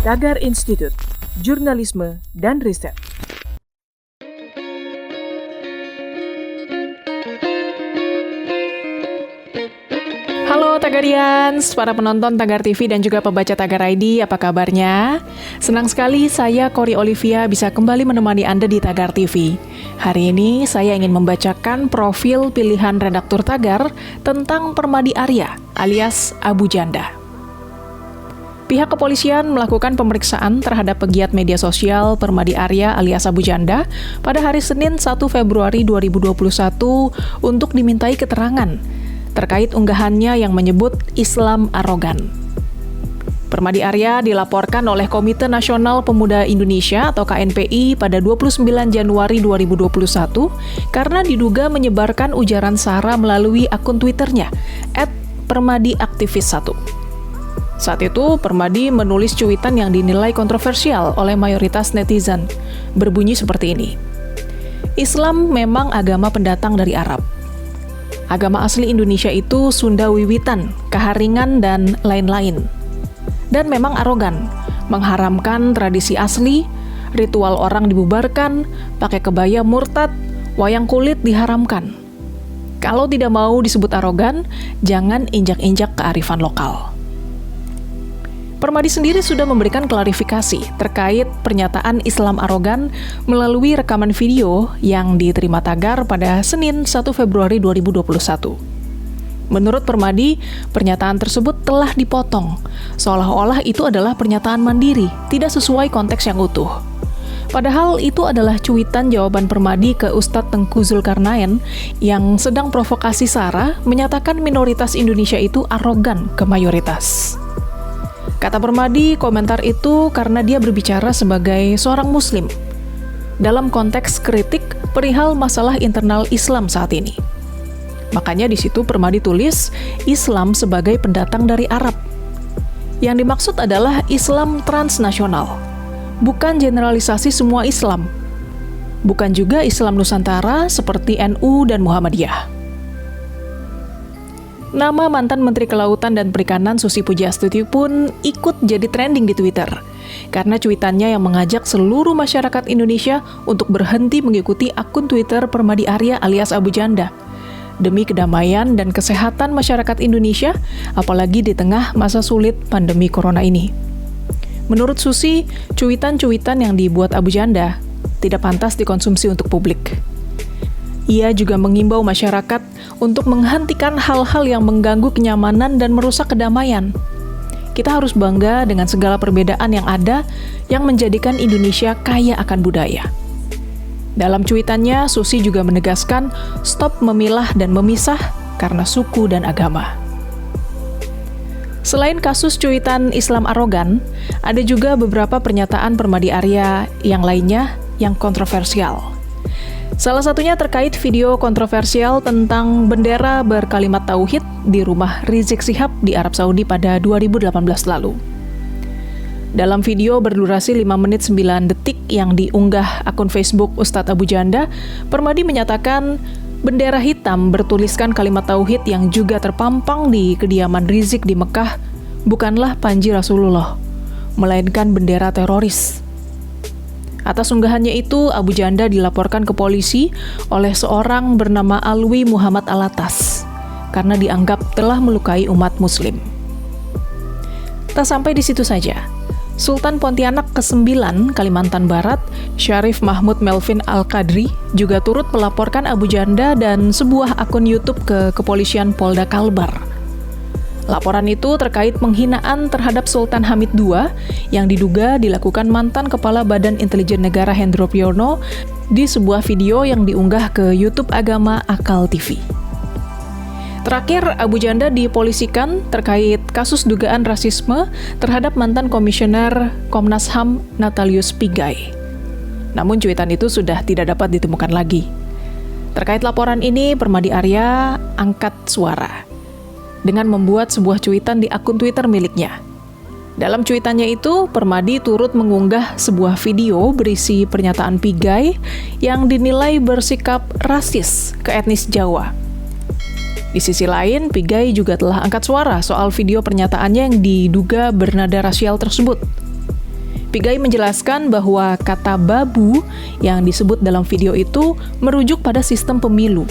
Tagar Institut, Jurnalisme dan Riset. Halo Tagarians, para penonton Tagar TV dan juga pembaca Tagar ID, apa kabarnya? Senang sekali saya Kori Olivia bisa kembali menemani Anda di Tagar TV. Hari ini saya ingin membacakan profil pilihan redaktur Tagar tentang Permadi Arya alias Abu Janda. Pihak kepolisian melakukan pemeriksaan terhadap pegiat media sosial Permadi Arya alias Abu Janda pada hari Senin 1 Februari 2021 untuk dimintai keterangan terkait unggahannya yang menyebut Islam arogan. Permadi Arya dilaporkan oleh Komite Nasional Pemuda Indonesia atau KNPI pada 29 Januari 2021 karena diduga menyebarkan ujaran sara melalui akun Twitternya @permadiaktivis1. Saat itu, Permadi menulis cuitan yang dinilai kontroversial oleh mayoritas netizen, berbunyi seperti ini. Islam memang agama pendatang dari Arab. Agama asli Indonesia itu Sunda Wiwitan, Kaharingan, dan lain-lain. Dan memang arogan, mengharamkan tradisi asli, ritual orang dibubarkan, pakai kebaya murtad, wayang kulit diharamkan. Kalau tidak mau disebut arogan, jangan injak-injak kearifan lokal. Permadi sendiri sudah memberikan klarifikasi terkait pernyataan Islam arogan melalui rekaman video yang diterima Tagar pada Senin 1 Februari 2021. Menurut Permadi, pernyataan tersebut telah dipotong, seolah-olah itu adalah pernyataan mandiri, tidak sesuai konteks yang utuh. Padahal itu adalah cuitan jawaban Permadi ke Ustadz Tengku Zulkarnain yang sedang provokasi sara menyatakan minoritas Indonesia itu arogan ke mayoritas. Kata Permadi, komentar itu karena dia berbicara sebagai seorang muslim dalam konteks kritik perihal masalah internal Islam saat ini. Makanya di situ Permadi tulis Islam sebagai pendatang dari Arab. Yang dimaksud adalah Islam transnasional, bukan generalisasi semua Islam. Bukan juga Islam Nusantara seperti NU dan Muhammadiyah. Nama mantan Menteri Kelautan dan Perikanan Susi Pujiastuti pun ikut jadi trending di Twitter karena cuitannya yang mengajak seluruh masyarakat Indonesia untuk berhenti mengikuti akun Twitter Permadi Arya alias Abu Janda demi kedamaian dan kesehatan masyarakat Indonesia, apalagi di tengah masa sulit pandemi corona ini. Menurut Susi, cuitan-cuitan yang dibuat Abu Janda tidak pantas dikonsumsi untuk publik. Ia juga mengimbau masyarakat untuk menghentikan hal-hal yang mengganggu kenyamanan dan merusak kedamaian. Kita harus bangga dengan segala perbedaan yang ada yang menjadikan Indonesia kaya akan budaya. Dalam cuitannya, Susi juga menegaskan stop memilah dan memisah karena suku dan agama. Selain kasus cuitan Islam arogan, ada juga beberapa pernyataan Permadi Arya yang lainnya yang kontroversial. Salah satunya terkait video kontroversial tentang bendera berkalimat tauhid di rumah Rizik Syihab di Arab Saudi pada 2018 lalu. Dalam video berdurasi 5 menit 9 detik yang diunggah akun Facebook Ustadz Abu Janda, Permadi menyatakan bendera hitam bertuliskan kalimat tauhid yang juga terpampang di kediaman Rizik di Mekah bukanlah panji Rasulullah, melainkan bendera teroris. Atas unggahannya itu, Abu Janda dilaporkan ke polisi oleh seorang bernama Alwi Muhammad Alatas karena dianggap telah melukai umat muslim. Tak sampai di situ saja, Sultan Pontianak ke-9 Kalimantan Barat, Syarif Mahmud Melvin Al-Qadri juga turut melaporkan Abu Janda dan sebuah akun YouTube ke Kepolisian Polda Kalbar. Laporan itu terkait penghinaan terhadap Sultan Hamid II yang diduga dilakukan mantan Kepala Badan Intelijen Negara Hendro Priyono di sebuah video yang diunggah ke YouTube Agama Akal TV. Terakhir, Abu Janda dipolisikan terkait kasus dugaan rasisme terhadap mantan Komisioner Komnas HAM Natalius Pigai. Namun cuitan itu sudah tidak dapat ditemukan lagi. Terkait laporan ini, Permadi Arya angkat suara dengan membuat sebuah cuitan di akun Twitter miliknya. Dalam cuitannya itu, Permadi turut mengunggah sebuah video berisi pernyataan Pigai yang dinilai bersikap rasis ke etnis Jawa. Di sisi lain, Pigai juga telah angkat suara soal video pernyataannya yang diduga bernada rasial tersebut. Pigai menjelaskan bahwa kata babu yang disebut dalam video itu merujuk pada sistem pemilu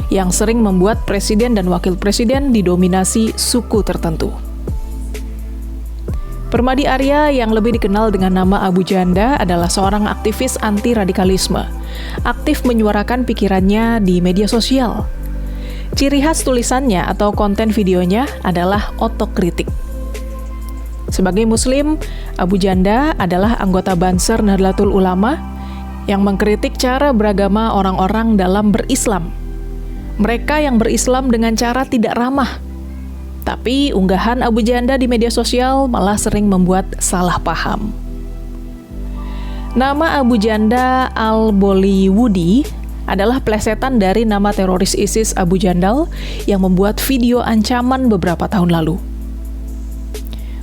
yang sering membuat presiden dan wakil presiden didominasi suku tertentu. Permadi Arya yang lebih dikenal dengan nama Abu Janda adalah seorang aktivis anti-radikalisme, aktif menyuarakan pikirannya di media sosial. Ciri khas tulisannya atau konten videonya adalah otokritik. Sebagai Muslim, Abu Janda adalah anggota Banser Nahdlatul Ulama yang mengkritik cara beragama orang-orang dalam berislam. Mereka yang berislam dengan cara tidak ramah. Tapi unggahan Abu Janda di media sosial malah sering membuat salah paham. Nama Abu Janda al-Bollywoodi adalah plesetan dari nama teroris ISIS Abu Jandal yang membuat video ancaman beberapa tahun lalu.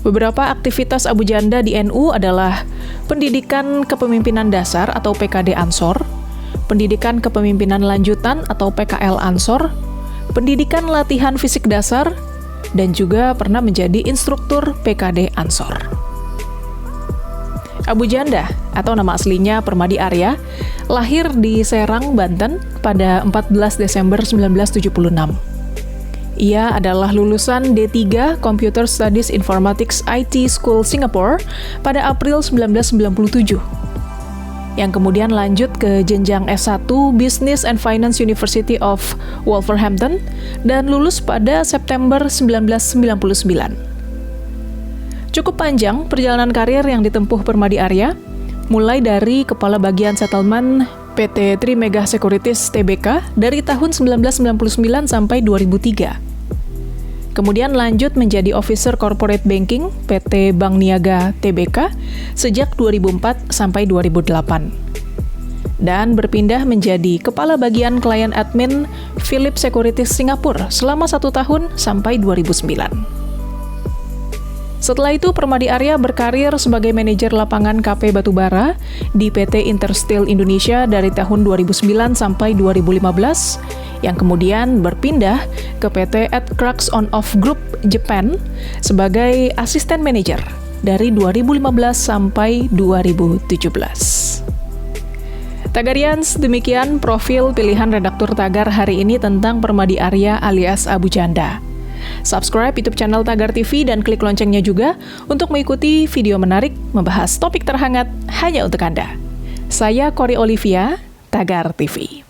Beberapa aktivitas Abu Janda di NU adalah pendidikan kepemimpinan dasar atau PKD Ansor, pendidikan kepemimpinan lanjutan atau PKL Ansor, pendidikan latihan fisik dasar, dan juga pernah menjadi instruktur PKD Ansor. Abu Janda, atau nama aslinya Permadi Arya, lahir di Serang, Banten pada 14 Desember 1976. Ia adalah lulusan D3 Computer Studies Informatics IT School Singapore pada April 1997. Yang kemudian lanjut ke jenjang S1 Business and Finance University of Wolverhampton dan lulus pada September 1999. Cukup panjang perjalanan karir yang ditempuh Permadi Arya, mulai dari Kepala Bagian Settlement PT Trimegah Securities Tbk dari tahun 1999 sampai 2003. Kemudian lanjut menjadi Officer Corporate Banking PT Bank Niaga Tbk sejak 2004 sampai 2008. Dan berpindah menjadi Kepala Bagian Client Admin Philip Securities Singapura selama 1 tahun sampai 2009. Setelah itu, Permadi Arya berkarir sebagai manajer lapangan KP Batubara di PT Intersteel Indonesia dari tahun 2009 sampai 2015, yang kemudian berpindah ke PT Adcrux On-Off Group Japan sebagai asisten manajer dari 2015 sampai 2017. Tagarians, demikian profil pilihan redaktur Tagar hari ini tentang Permadi Arya alias Abu Janda. Subscribe YouTube channel Tagar TV dan klik loncengnya juga untuk mengikuti video menarik membahas topik terhangat hanya untuk Anda. Saya Kori Olivia, Tagar TV.